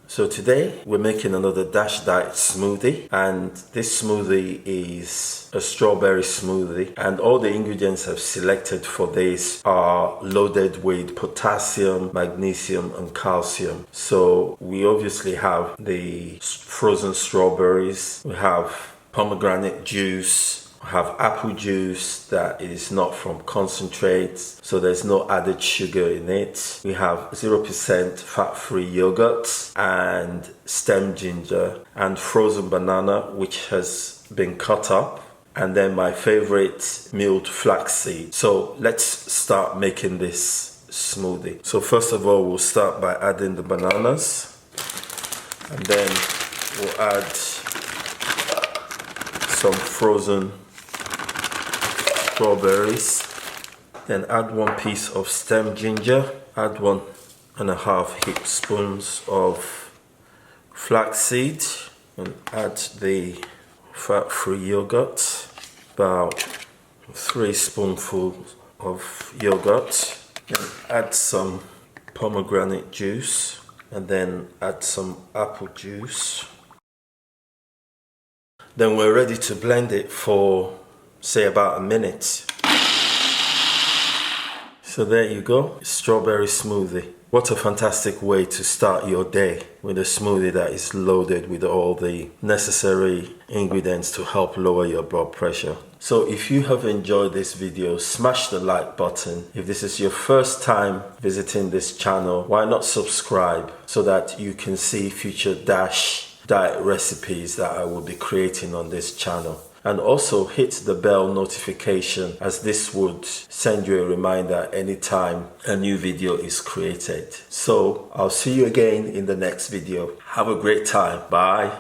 So today we're making another Dash Diet smoothie, and this smoothie is a strawberry smoothie, and all the ingredients I've selected for this are loaded with potassium, magnesium and calcium. So we obviously have the frozen strawberries, we have pomegranate juice, have apple juice that is not from concentrates, so there's no added sugar in it. We have 0% fat-free yogurt and stem ginger and frozen banana which has been cut up, and then my favorite milled flaxseed. So let's start making this smoothie. So first of all, we'll start by adding the bananas, and then we'll add some frozen strawberries, then add 1 piece of stem ginger, add 1.5 heaped spoons of flaxseed, and add the fat-free yogurt, about 3 spoonfuls of yogurt, then add some pomegranate juice, and then add some apple juice. Then we're ready to blend it for say about a minute. So there you go, strawberry smoothie. What a fantastic way to start your day with a smoothie that is loaded with all the necessary ingredients to help lower your blood pressure. So if you have enjoyed this video, smash the like button. If this is your first time visiting this channel, why not subscribe so that you can see future Dash Diet recipes that I will be creating on this channel. And also hit the bell notification, as this would send you a reminder anytime a new video is created. So I'll see you again in the next video. Have a great time. Bye.